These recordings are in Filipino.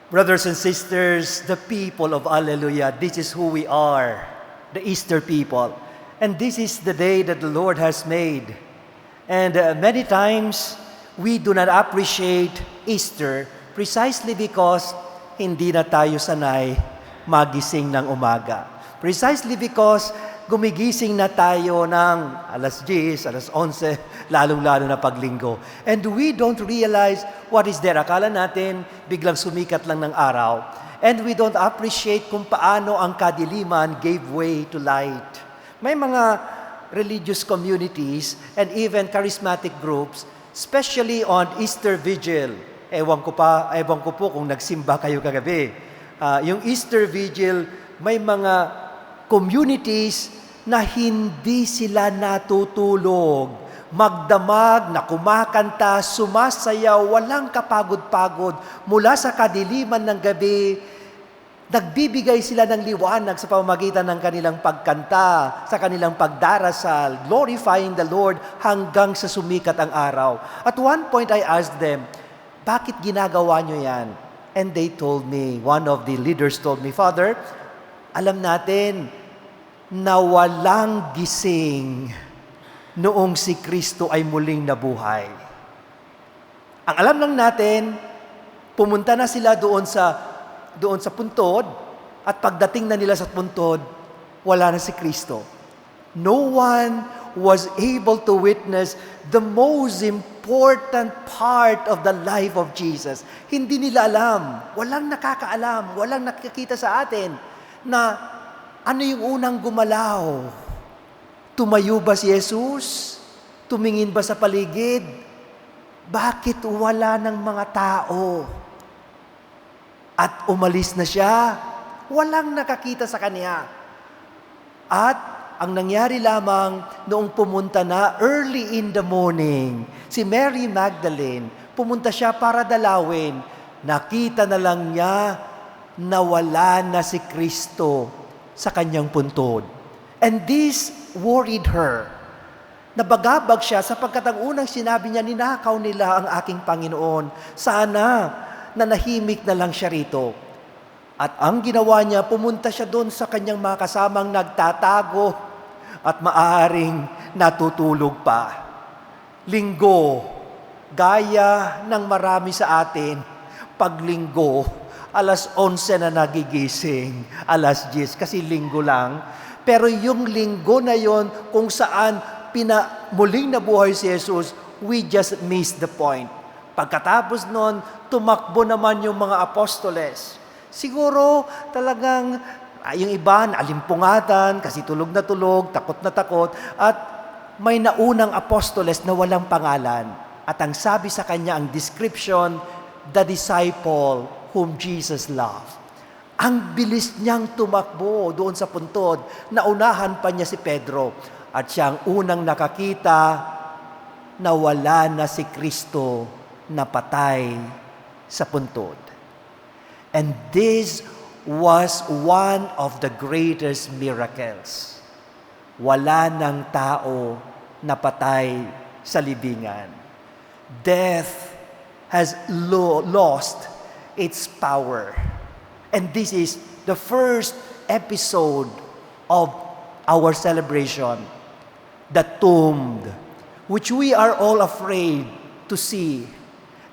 Brothers and sisters, the people of Alleluia, this is who we are, the Easter people. And this is the day that the Lord has made. And many times, we do not appreciate Easter precisely because hindi na tayo sanay magising ng umaga. Precisely because gumigising na tayo ng alas 10, alas 11, lalong-lalo na paglinggo. And we don't realize what is there. Akala natin, biglang sumikat lang ng araw. And we don't appreciate kung paano ang kadiliman gave way to light. May mga religious communities and even charismatic groups, especially on Easter Vigil. Ewan ko po kung nagsimba kayo kagabi. Yung Easter Vigil, may mga communities na hindi sila natutulog, magdamag, na kumakanta, sumasayaw, walang kapagod-pagod. Mula sa kadiliman ng gabi, nagbibigay sila ng liwanag sa pamamagitan ng kanilang pagkanta, sa kanilang pagdarasal, glorifying the Lord hanggang sa sumikat ang araw. At one point I asked them, bakit ginagawa nyo yan? And they told me, one of the leaders told me, Father, alam natin na walang gising noong si Kristo ay muling nabuhay. Ang alam lang natin, pumunta na sila doon sa puntod, at pagdating na nila sa puntod, wala na si Kristo. No one was able to witness the most important part of the life of Jesus. Hindi nila alam, walang nakakaalam, walang nakikita sa atin na ano yung unang gumalaw. Tumayo ba si Jesus? Tumingin ba sa paligid? Bakit wala ng mga tao? At umalis na siya. Walang nakakita sa kanya. At ang nangyari lamang noong pumunta na early in the morning, si Mary Magdalene, pumunta siya para dalawin. Nakita na lang niya na wala na si Kristo sa kanyang puntod. And this worried her. Nabagabag siya sapagkat ang unang sinabi niya, ninakaw nila ang aking Panginoon. Sana nanahimik na lang siya rito. At ang ginawa niya, pumunta siya doon sa kanyang mga kasamang nagtatago at maaaring natutulog pa. Linggo, gaya ng marami sa atin, paglinggo, alas 11 na nagigising, alas 10, kasi linggo lang. Pero yung linggo na yon, kung saan muling nabuhay si Jesus, we just missed the point. Pagkatapos nun, tumakbo naman yung mga apostoles. Siguro talagang, yung iba, alimpungatan, kasi tulog na tulog, takot na takot, at may naunang apostoles na walang pangalan. At ang sabi sa kanya, ang description, the disciple whom Jesus loved. Ang bilis niyang tumakbo doon sa puntod. Naunahan pa niya si Pedro. At siya ang unang nakakita na wala na si Kristo na patay sa puntod. And this was one of the greatest miracles. Wala ng tao na patay sa libingan. Death has lost its power. And this is the first episode of our celebration, the tomb, which we are all afraid to see.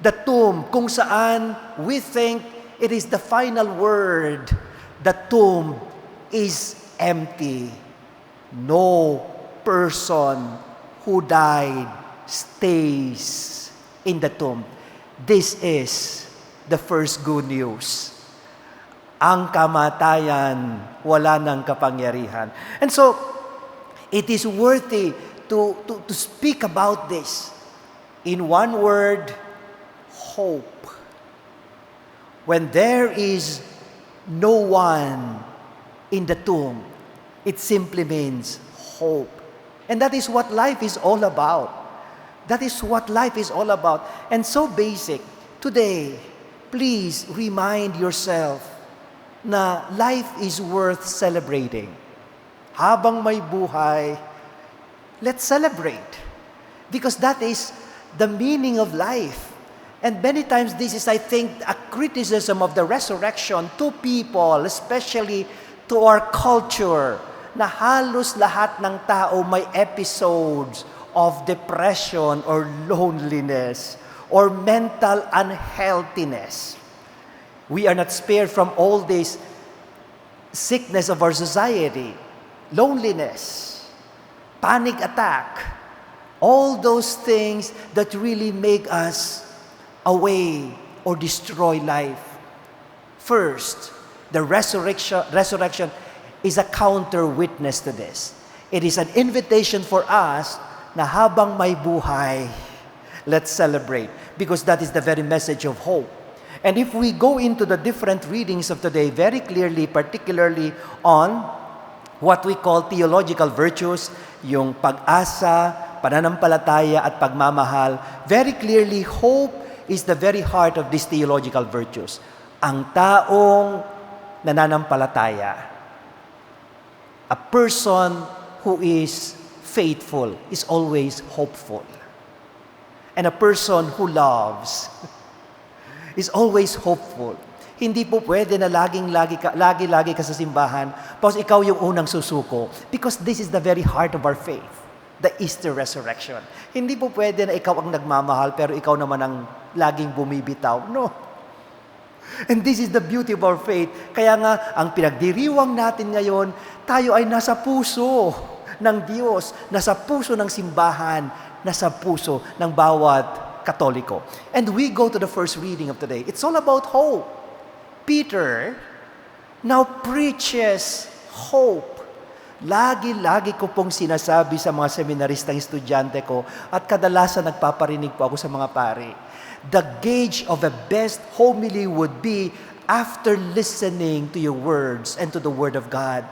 The tomb, kung saan we think it is the final word. The tomb is empty. No person who died stays in the tomb. This is the first good news. Ang kamatayan, wala ng kapangyarihan. And so, it is worthy to speak about this. In one word, hope. When there is no one in the tomb, it simply means hope. And that is what life is all about. That is what life is all about. And so basic. Today, please remind yourself na life is worth celebrating. Habang may buhay, let's celebrate. Because that is the meaning of life. And many times this is, I think, a criticism of the resurrection to people, especially to our culture, na halos lahat ng tao may episodes of depression or loneliness or mental unhealthiness. We are not spared from all this sickness of our society, loneliness, panic attack, all those things that really make us away or destroy life. First, the resurrection is a counter witness to this. It is an invitation for us na habang may buhay, let's celebrate, because that is the very message of hope. And if we go into the different readings of today very clearly, particularly on what we call theological virtues, yung pag-asa, pananampalataya at pagmamahal, very clearly hope is the very heart of these theological virtues. Ang taong nananampalataya, a person who is faithful is always hopeful. And a person who loves is always hopeful. Hindi po pwede na lagi ka sa simbahan, tapos ikaw yung unang susuko. Because this is the very heart of our faith, the Easter resurrection. Hindi po pwede na ikaw ang nagmamahal, pero ikaw naman ang laging bumibitaw. No. And this is the beauty of our faith. Kaya nga, ang pinagdiriwang natin ngayon, tayo ay nasa puso ng Diyos, nasa puso ng simbahan, nasa puso ng bawat Katoliko. And we go to the first reading of today. It's all about hope. Peter now preaches hope. Lagi ko pong sinasabi sa mga seminaristang estudyante ko at kadalasan nagpaparinig po ako sa mga pari. The gauge of a best homily would be after listening to your words and to the Word of God.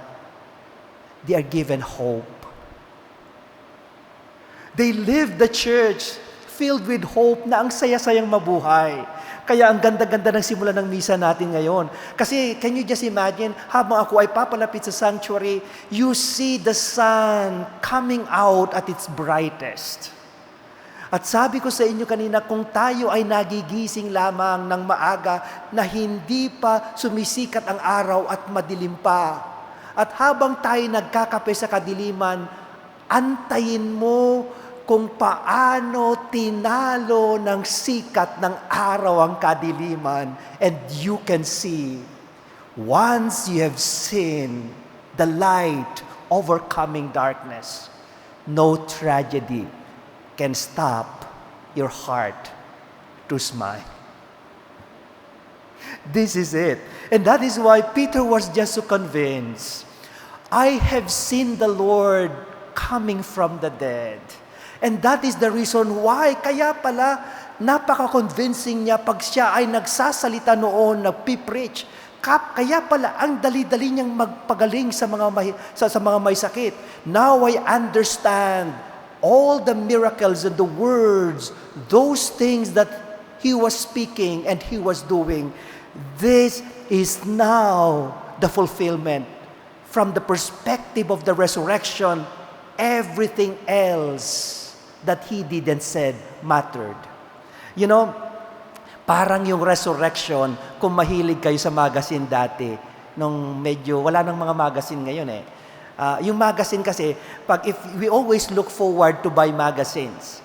They are given hope. They live the church filled with hope na ang saya-sayang mabuhay. Kaya ang ganda-ganda ng simula ng misa natin ngayon. Kasi can you just imagine, habang ako ay papalapit sa sanctuary, you see the sun coming out at its brightest. At sabi ko sa inyo kanina, kung tayo ay nagigising lamang ng maaga na hindi pa sumisikat ang araw at madilim pa, at habang tayo nagkakape sa kadiliman, antayin mo kung paano tinalo ng sikat ng araw ang kadiliman, and you can see, once you have seen the light overcoming darkness, no tragedy can stop your heart to smile. This is it. And that is why Peter was just so convinced. I have seen the Lord coming from the dead. And that is the reason why. Kaya pala, napaka-convincing niya pag siya ay nagsasalita noon, nagpipreach. Kaya pala, ang dali-dali niyang magpagaling sa mga may sakit. Now I understand all the miracles and the words, those things that he was speaking and he was doing. This is now the fulfillment. From the perspective of the resurrection, everything else that he did and said mattered. You know, parang yung resurrection, kung mahilig kayo sa magazine dati, nung medyo, wala nang mga magazine ngayon eh. Yung magazine kasi, if we always look forward to buy magazines,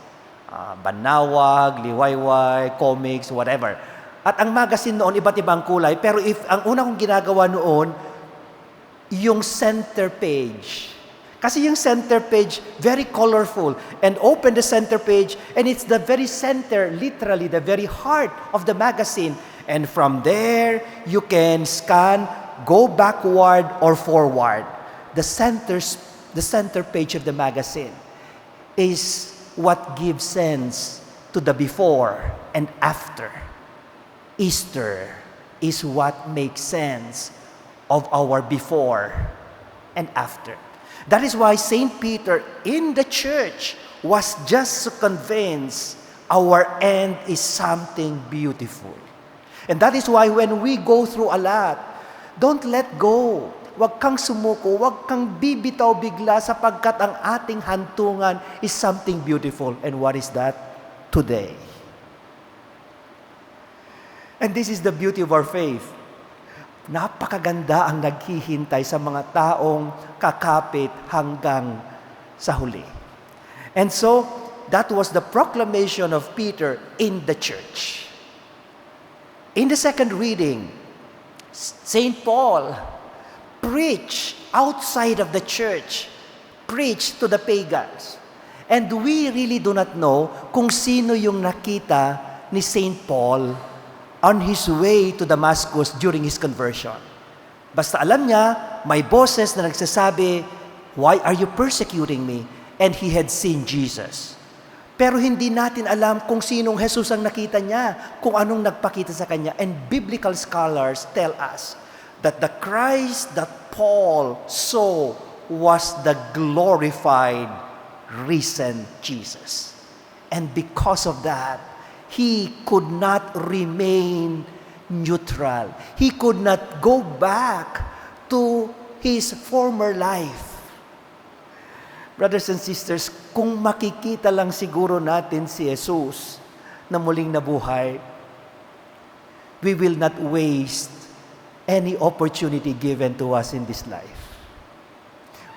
Banawag, Liwayway, comics, whatever. At ang magazine noon, iba't ibang kulay, pero ang una kong ginagawa noon, yung center page. Kasi yung center page, very colorful. And open the center page, and it's the very center, literally, the very heart of the magazine. And from there, you can scan, go backward or forward. The center page of the magazine is what gives sense to the before and after. Easter is what makes sense of our before and after. That is why St. Peter in the church was just so convinced our end is something beautiful. And that is why when we go through a lot, don't let go. Huwag kang sumuko, huwag kang bibitaw bigla sapagkat ang ating hantungan is something beautiful. And what is that? Today. And this is the beauty of our faith. Napakaganda ang naghihintay sa mga taong kakapit hanggang sa huli. And so, that was the proclamation of Peter in the church. In the second reading, St. Paul preached outside of the church, preached to the pagans. And we really do not know kung sino yung nakita ni St. Paul on his way to Damascus during his conversion. Basta alam niya, may boses na nagsasabi, "Why are you persecuting me?" And he had seen Jesus. Pero hindi natin alam kung sinong Jesus ang nakita niya, kung anong nagpakita sa kanya. And biblical scholars tell us that the Christ that Paul saw was the glorified, risen Jesus. And because of that, he could not remain neutral. He could not go back to his former life. Brothers and sisters, kung makikita lang siguro natin si Jesus na muling nabuhay, we will not waste any opportunity given to us in this life.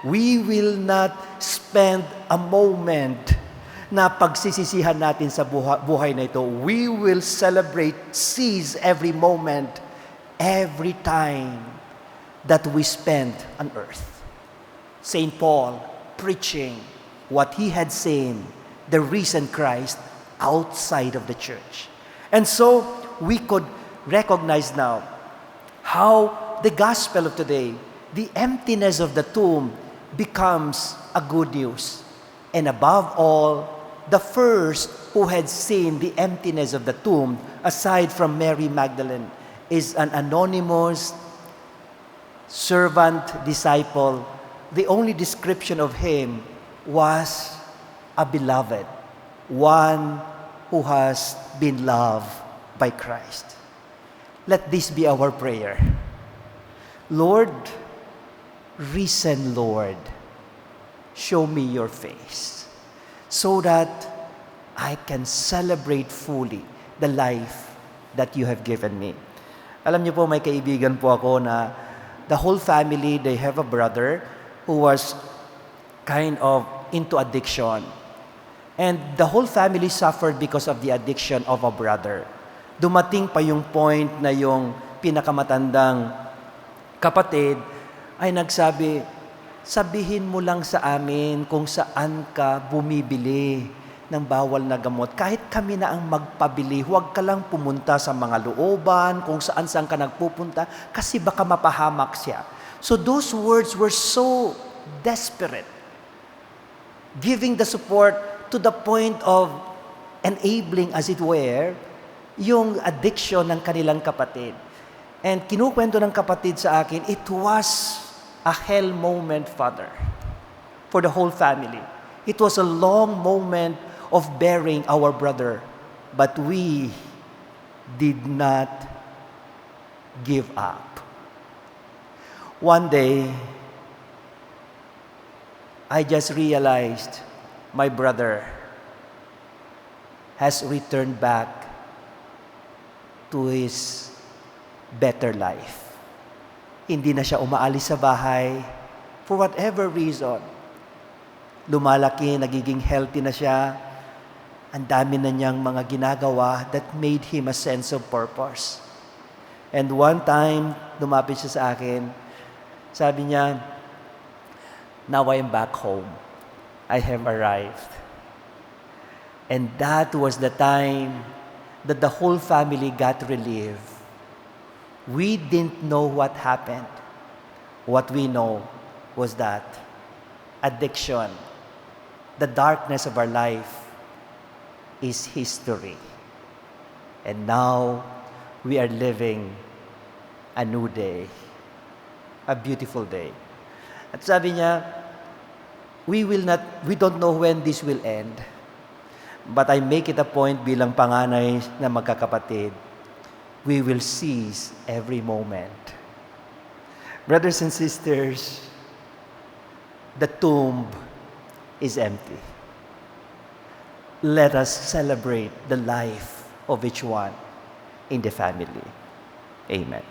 We will not spend a moment na pagsisisihan natin sa buhay na ito. We will celebrate, seize every moment, every time that we spend on earth. St. Paul preaching what he had seen, the risen Christ, outside of the church. And so, we could recognize now how the gospel of today, the emptiness of the tomb, becomes a good news. And above all, the first who had seen the emptiness of the tomb, aside from Mary Magdalene, is an anonymous servant disciple. The only description of him was a beloved, one who has been loved by Christ. Let this be our prayer. Lord, risen Lord, show me your face, so that I can celebrate fully the life that you have given me. Alam niyo po, may kaibigan po ako na the whole family, they have a brother who was kind of into addiction. And the whole family suffered because of the addiction of a brother. Dumating pa yung point na yung pinakamatandang kapatid ay nagsabi, sabihin mo lang sa amin kung saan ka bumibili ng bawal na gamot. Kahit kami na ang magpabili, huwag ka lang pumunta sa mga looban, kung saan ka nagpupunta, kasi baka mapahamak siya. So those words were so desperate, giving the support to the point of enabling, as it were, yung addiction ng kanilang kapatid. And kinukwento ng kapatid sa akin, it was a hell moment, Father, for the whole family. It was a long moment of bearing our brother, but we did not give up. One day, I just realized my brother has returned back to his better life. Hindi na siya umaalis sa bahay for whatever reason. Lumalaki, nagiging healthy na siya. Ang dami na niyang mga ginagawa that made him a sense of purpose. And one time, lumapit siya sa akin, sabi niya, now I am back home. I have arrived. And that was the time that the whole family got relief. We didn't know what happened. What we know was that addiction, the darkness of our life, is history. And now we are living a new day, a beautiful day. At sabi niya, we don't know when this will end, but I make it a point bilang panganay na magkakapatid, we will seize every moment. Brothers and sisters, the tomb is empty. Let us celebrate the life of each one in the family. Amen.